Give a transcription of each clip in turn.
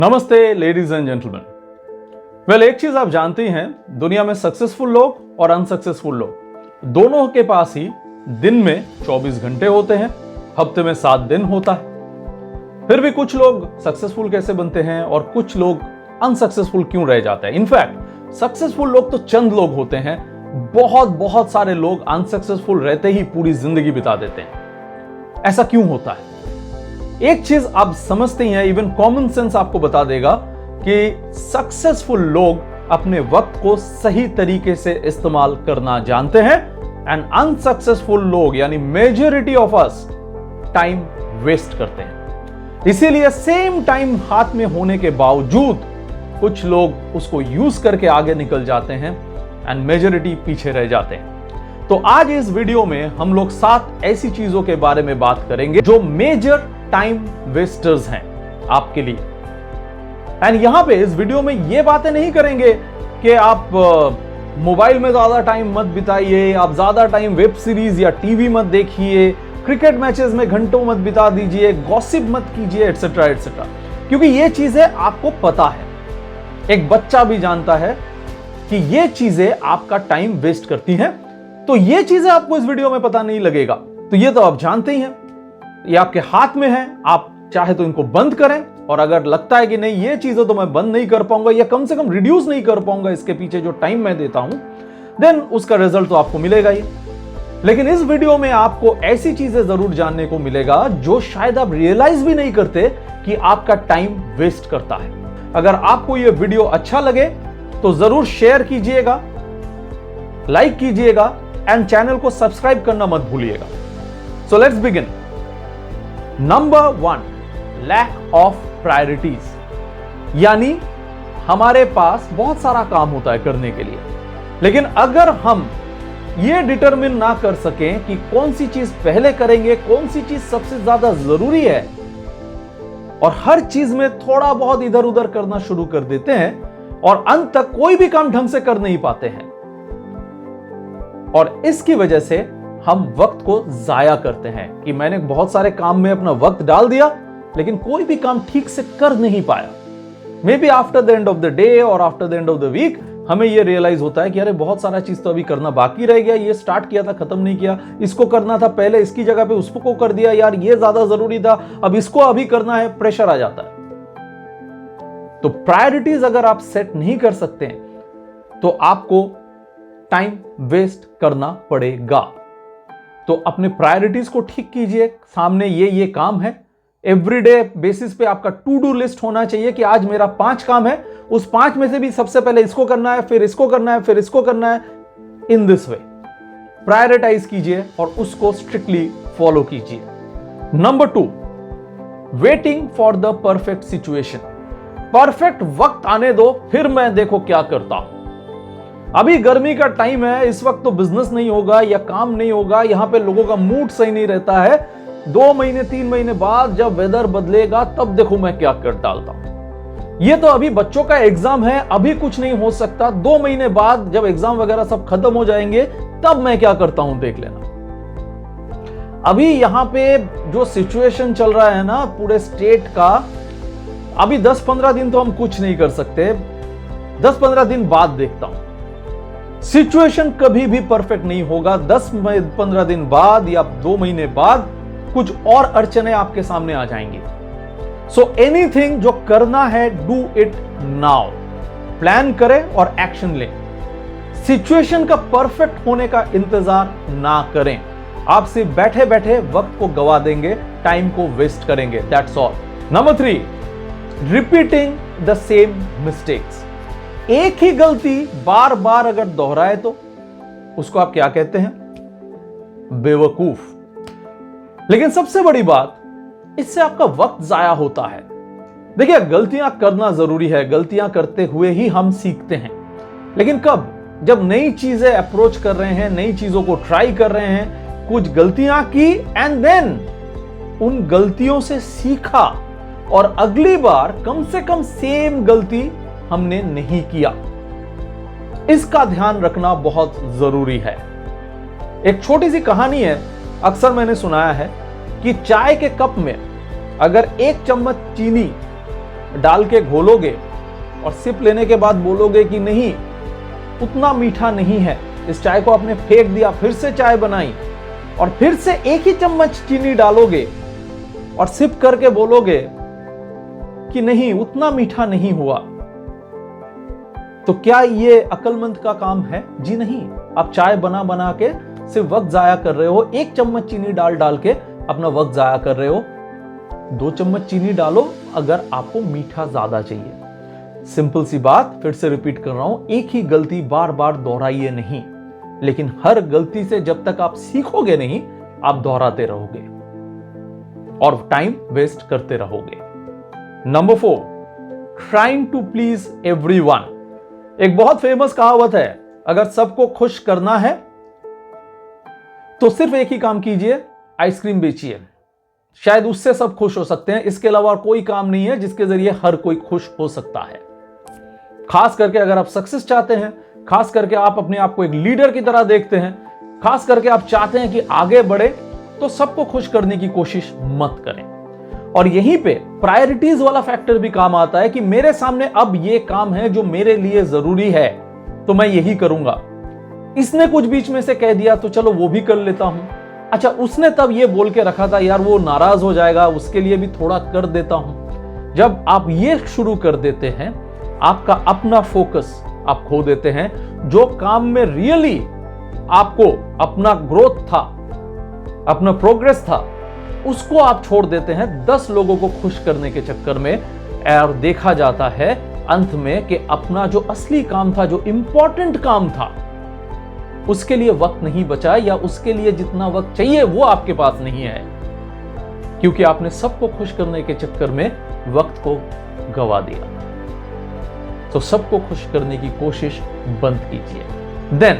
नमस्ते ladies and gentleman. Well, एक चीज आप जानती हैं, दुनिया में सक्सेसफुल लोग और अनसक्सेसफुल लोग दोनों के पास ही दिन में 24 घंटे होते हैं, हफ्ते में 7 दिन होता है। फिर भी कुछ लोग सक्सेसफुल कैसे बनते हैं और कुछ लोग अनसक्सेसफुल क्यों रह जाते हैं? इनफैक्ट सक्सेसफुल लोग तो चंद लोग होते हैं, बहुत सारे लोग अनसक्सेसफुल रहते ही पूरी जिंदगी बिता देते हैं। ऐसा क्यों होता है? एक चीज आप समझते हैं, इवन कॉमन सेंस आपको बता देगा कि सक्सेसफुल लोग अपने वक्त को सही तरीके से इस्तेमाल करना जानते हैं एंड अनसक्सेसफुल लोग यानी majority of us time waste करते हैं। इसीलिए सेम टाइम हाथ में होने के बावजूद कुछ लोग उसको यूज करके आगे निकल जाते हैं एंड मेजॉरिटी पीछे रह जाते हैं। तो आज इस वीडियो में हम लोग 7 ऐसी चीजों के बारे में बात करेंगे जो मेजर टाइम वेस्टर्स हैं आपके लिए। एंड यहां पे इस वीडियो में ये बातें नहीं करेंगे कि आप मोबाइल में ज्यादा टाइम मत बिताइए, आप ज्यादा टाइम वेब सीरीज या टीवी मत देखिए, क्रिकेट मैचेस में घंटों मत बिता दीजिए, गॉसिप मत कीजिए, एटसेट्रा एटसेट्रा, क्योंकि ये चीजें आपको पता है, एक बच्चा भी जानता है कि ये चीजें आपका टाइम वेस्ट करती हैं। तो ये चीजें आपको इस वीडियो में पता नहीं लगेगा, तो ये तो आप जानते ही हैं, ये आपके हाथ में है। आप चाहे तो इनको बंद करें, और अगर लगता है कि नहीं ये चीजें तो मैं बंद नहीं कर पाऊंगा या कम से कम रिड्यूस नहीं कर पाऊंगा इसके पीछे जो टाइम मैं देता हूं, देन उसका रिजल्ट तो आपको मिलेगा ही। लेकिन इस वीडियो में आपको ऐसी चीजें जरूर जानने को मिलेगा जो शायद आप रियलाइज भी नहीं करते कि आपका टाइम वेस्ट करता है। अगर आपको यह वीडियो अच्छा लगे तो जरूर शेयर कीजिएगा, लाइक कीजिएगा एंड चैनल को सब्सक्राइब करना मत भूलिएगा। So let's begin. Number 1, lack of priorities. यानी हमारे पास बहुत सारा काम होता है करने के लिए, लेकिन अगर हम ये डिटरमिन ना कर सकें कि कौन सी चीज पहले करेंगे, कौन सी चीज सबसे ज्यादा जरूरी है, और हर चीज में थोड़ा बहुत इधर उधर करना शुरू कर देते हैं और अंत तक कोई भी काम ढंग से कर नहीं पाते हैं, और इसकी वजह से हम वक्त को जाया करते हैं कि मैंने बहुत सारे काम में अपना वक्त डाल दिया लेकिन कोई भी काम ठीक से कर नहीं पाया। Maybe after the end of the day और after the end of the week हमें यह रियलाइज होता है कि अरे बहुत सारा चीज तो अभी करना बाकी रह गया, ये स्टार्ट किया था खत्म नहीं किया, इसको करना था पहले, इसकी जगह पे उसको कर दिया, यार ये ज्यादा जरूरी था, अब इसको अभी करना है, प्रेशर आ जाता है। तो प्रायोरिटीज अगर आप सेट नहीं कर सकते तो आपको टाइम वेस्ट करना पड़ेगा। तो अपने प्रायोरिटीज को ठीक कीजिए। सामने ये काम है, एवरीडे बेसिस पे आपका टू डू लिस्ट होना चाहिए कि आज मेरा 5 काम है, उस 5 में से भी सबसे पहले इसको करना है, फिर इसको करना है, फिर इसको करना है। इन दिस वे प्रायोरिटाइज कीजिए और उसको स्ट्रिक्टली फॉलो कीजिए। Number 2, waiting for the perfect situation. Perfect वक्त आने दो फिर मैं देखो क्या करता हूं। अभी गर्मी का टाइम है, इस वक्त तो बिजनेस नहीं होगा या काम नहीं होगा, यहां पे लोगों का मूड सही नहीं रहता है। 2 महीने 3 महीने बाद जब वेदर बदलेगा तब देखो मैं क्या कर डालता हूं। ये तो अभी बच्चों का एग्जाम है, अभी कुछ नहीं हो सकता, 2 महीने बाद जब एग्जाम वगैरह सब खत्म हो जाएंगे तब मैं क्या करता हूं देख लेना। अभी यहां पे जो सिचुएशन चल रहा है ना पूरे स्टेट का, अभी 10-15 दिन तो हम कुछ नहीं कर सकते, 10-15 दिन बाद देखता हूं। सिचुएशन कभी भी परफेक्ट नहीं होगा। 10-15 दिन बाद या 2 महीने बाद कुछ और अड़चने आपके सामने आ जाएंगी। सो एनीथिंग जो करना है, डू इट नाउ। प्लान करें और एक्शन लें। सिचुएशन का परफेक्ट होने का इंतजार ना करें। आप सिर्फ बैठे बैठे वक्त को गवा देंगे, टाइम को वेस्ट करेंगे, that's all. Number 3, repeating the same mistakes. एक ही गलती बार बार अगर दोहराए तो उसको आप क्या कहते हैं? बेवकूफ। लेकिन सबसे बड़ी बात, इससे आपका वक्त जाया होता है। देखिए, गलतियां करना जरूरी है, गलतियां करते हुए ही हम सीखते हैं, लेकिन कब? जब नई चीजें अप्रोच कर रहे हैं, नई चीजों को ट्राई कर रहे हैं, कुछ गलतियां की एंड देन उन गलतियों से सीखा और अगली बार कम से कम सेम गलती हमने नहीं किया। इसका ध्यान रखना बहुत जरूरी है। एक छोटी सी कहानी है, अक्सर मैंने सुनाया है कि चाय के कप में अगर 1 चम्मच चीनी डाल के घोलोगे और सिप लेने के बाद बोलोगे कि नहीं, उतना मीठा नहीं है, इस चाय को आपने फेंक दिया, फिर से चाय बनाई और फिर से एक ही चम्मच चीनी डालोगे और सिप करके बोलोगे कि नहीं, उतना मीठा नहीं हुआ, तो क्या ये अक्लमंद का काम है? जी नहीं। आप चाय बना बना के सिर्फ वक्त जाया कर रहे हो, एक चम्मच चीनी डाल डाल के अपना वक्त जाया कर रहे हो। 2 चम्मच चीनी डालो अगर आपको मीठा ज्यादा चाहिए। सिंपल सी बात, फिर से रिपीट कर रहा हूं, एक ही गलती बार बार दोहराइए नहीं, लेकिन हर गलती से जब तक आप सीखोगे नहीं, आप दोहराते रहोगे और टाइम वेस्ट करते रहोगे। Number 4, trying to please everyone. एक बहुत फेमस कहावत है, अगर सबको खुश करना है तो सिर्फ एक ही काम कीजिए, आइसक्रीम बेचिए। शायद उससे सब खुश हो सकते हैं, इसके अलावा कोई काम नहीं है जिसके जरिए हर कोई खुश हो सकता है। खास करके अगर आप सक्सेस चाहते हैं, खास करके आप अपने आप को एक लीडर की तरह देखते हैं, खास करके आप चाहते हैं कि आगे बढ़े, तो सबको खुश करने की कोशिश मत करें। और यहीं पे प्रायोरिटीज वाला फैक्टर भी काम आता है कि मेरे सामने अब ये काम है जो मेरे लिए जरूरी है, तो मैं यही करूंगा। इसने कुछ बीच में से कह दिया तो चलो वो भी कर लेता हूं। अच्छा, उसने तब ये बोल के रखा था, यार वो नाराज हो जाएगा, उसके लिए भी थोड़ा कर देता हूं। जब आप ये शुरू कर देते हैं, आपका अपना फोकस आप खो देते हैं। जो काम में रियली आपको अपना ग्रोथ था, अपना प्रोग्रेस था, उसको आप छोड़ देते हैं 10 लोगों को खुश करने के चक्कर में। और देखा जाता है अंत में कि अपना जो असली काम था, जो इंपॉर्टेंट काम था, उसके लिए वक्त नहीं बचा, या उसके लिए जितना वक्त चाहिए वो आपके पास नहीं है, क्योंकि आपने सबको खुश करने के चक्कर में वक्त को गवा दिया। तो सबको खुश करने की कोशिश बंद कीजिए। देन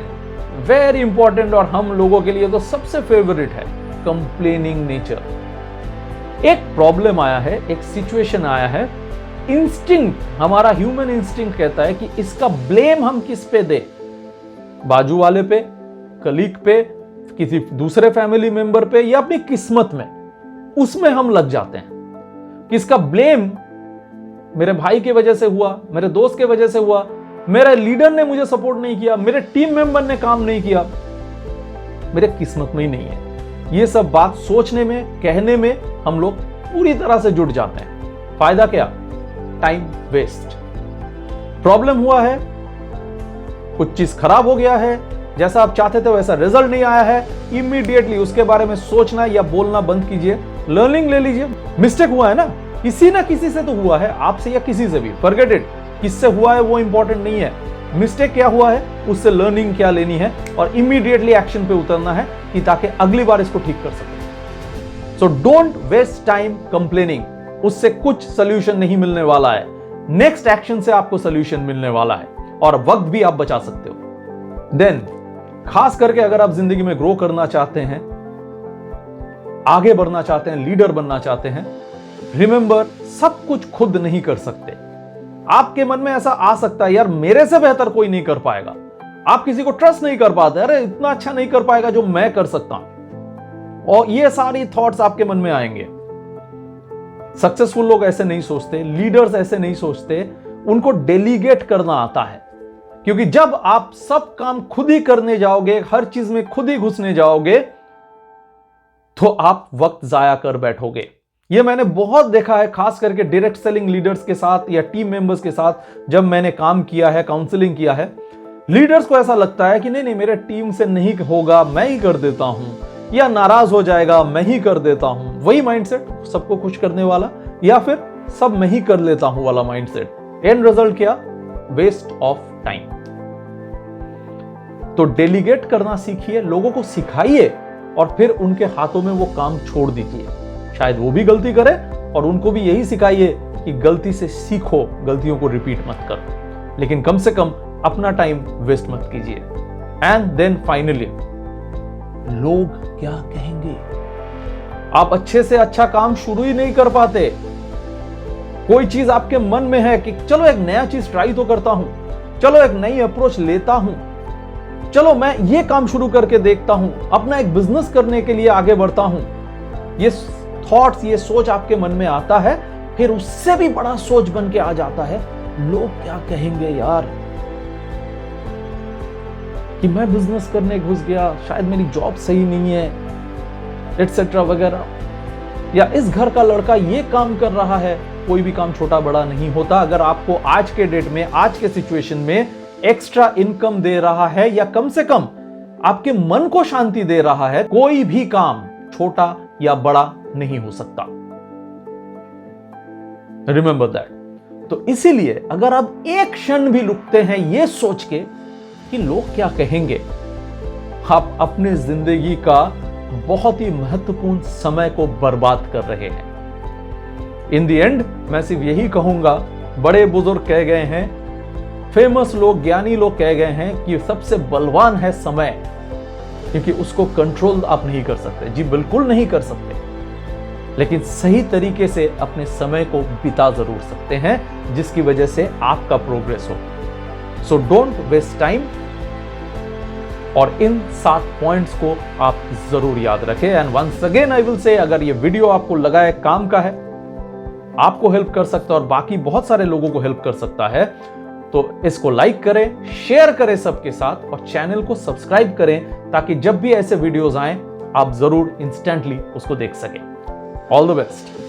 वेरी इंपॉर्टेंट, और हम लोगों के लिए तो सबसे फेवरेट है, कंप्लेनिंग नेचर। एक प्रॉब्लम आया है, एक सिचुएशन आया है, इंस्टिंक्ट, हमारा ह्यूमन इंस्टिंक्ट कहता है कि इसका ब्लेम हम किस पे दें, बाजू वाले पे, कलीग पे, किसी दूसरे फैमिली मेंबर पे, या अपनी किस्मत में। उसमें हम लग जाते हैं कि इसका ब्लेम मेरे भाई की वजह से हुआ, मेरे दोस्त की वजह से हुआ, मेरे लीडर ने मुझे सपोर्ट नहीं किया, मेरे टीम मेंबर ने काम नहीं किया, मेरे किस्मत में ही नहीं है। ये सब बात सोचने में, कहने में हम लोग पूरी तरह से जुट जाते हैं। फायदा क्या? Time waste. प्रॉब्लम हुआ है, कुछ चीज खराब हो गया है, जैसा आप चाहते थे वैसा रिजल्ट नहीं आया है, इमीडिएटली उसके बारे में सोचना या बोलना बंद कीजिए, लर्निंग ले लीजिए। मिस्टेक हुआ है ना, किसी ना किसी से तो हुआ है, आपसे या किसी से भी, फॉरगेट इट, किससे हुआ है वो इंपॉर्टेंट नहीं है। मिस्टेक क्या हुआ है, उससे लर्निंग क्या लेनी है, और इमीडिएटली एक्शन पे उतरना है कि ताकि अगली बार इसको ठीक कर सके। So don't waste time complaining, उससे कुछ सोल्यूशन नहीं मिलने वाला है। नेक्स्ट एक्शन से आपको सोल्यूशन मिलने वाला है, और वक्त भी आप बचा सकते हो। देन खास करके अगर आप जिंदगी में ग्रो करना चाहते हैं, आगे बढ़ना चाहते हैं, लीडर बनना चाहते हैं, रिमेंबर, सब कुछ खुद नहीं कर सकते। आपके मन में ऐसा आ सकता है, यार मेरे से बेहतर कोई नहीं कर पाएगा। आप किसी को ट्रस्ट नहीं कर पाते, अरे इतना अच्छा नहीं कर पाएगा जो मैं कर सकता हूं, और ये सारी थॉट्स आपके मन में आएंगे। सक्सेसफुल लोग ऐसे नहीं सोचते, लीडर्स ऐसे नहीं सोचते, उनको डेलीगेट करना आता है। क्योंकि जब आप सब काम खुद ही करने जाओगे, हर चीज में खुद ही घुसने जाओगे, तो आप वक्त जाया कर बैठोगे। ये मैंने बहुत देखा है, खास करके डायरेक्ट सेलिंग लीडर्स के साथ या टीम मेंबर्स के साथ जब मैंने काम किया है, काउंसलिंग किया है। लीडर्स को ऐसा लगता है कि नहीं नहीं, मेरे टीम से नहीं होगा, मैं ही कर देता हूं, या नाराज हो जाएगा, मैं ही कर देता हूं। वही माइंडसेट, सबको खुश करने वाला, या फिर सब मैं ही कर लेता हूं वाला माइंडसेट। एंड रिजल्ट क्या? Waste of time. तो डेलीगेट करना सीखिए, लोगों को सिखाइए, और फिर उनके हाथों में वो काम छोड़ दीजिए। शायद वो भी गलती करे, और उनको भी यही सिखाइए कि गलती से सीखो, गलतियों को रिपीट मत करो, लेकिन कम से कम अपना टाइम वेस्ट मत कीजिए। एंड देन फाइनली, लोग क्या कहेंगे? आप अच्छे से अच्छा काम शुरू ही नहीं कर पाते। कोई चीज आपके मन में है कि चलो एक नया चीज ट्राई तो करता हूं, चलो एक नई अप्रोच लेता हूं, चलो मैं ये काम शुरू करके देखता हूं, अपना एक बिजनेस करने के लिए आगे बढ़ता हूं। ये थॉट्स, ये सोच आपके मन में आता है, फिर उससे भी बड़ा सोच बन के आ जाता है, लोग क्या कहेंगे यार, कि मैं बिजनेस करने घुस गया, शायद मेरी जॉब सही नहीं है, एटसेट्रा वगैरह, या इस घर का लड़का ये काम कर रहा है। कोई भी काम छोटा बड़ा नहीं होता। अगर आपको आज के डेट में, आज के सिचुएशन में एक्स्ट्रा इनकम दे रहा है, या कम से कम आपके मन को शांति दे रहा है, कोई भी काम छोटा या बड़ा नहीं हो सकता। Remember that. तो इसीलिए अगर आप एक क्षण भी रुकते हैं ये सोच के कि लोग क्या कहेंगे, आप अपने जिंदगी का बहुत ही महत्वपूर्ण समय को बर्बाद कर रहे हैं। इन द एंड मैं सिर्फ यही कहूंगा, बड़े बुजुर्ग कह गए हैं, फेमस लोग, ज्ञानी लोग कह गए हैं कि सबसे बलवान है समय, क्योंकि उसको कंट्रोल आप नहीं कर सकते। जी बिल्कुल नहीं कर सकते, लेकिन सही तरीके से अपने समय को बिता जरूर सकते हैं, जिसकी वजह से आपका प्रोग्रेस हो। So don't waste time. और इन 7 पॉइंट्स को आप जरूर याद रखें। And once again I will say, अगर ये वीडियो आपको लगा है काम का है, आपको हेल्प कर सकता है और बाकी बहुत सारे लोगों को हेल्प कर सकता है, तो इसको लाइक करें, शेयर करें सबके साथ, और चैनल को सब्सक्राइब करें, ताकि जब भी ऐसे वीडियोस आएं आप जरूर इंस्टेंटली उसको देख सकें। All the best.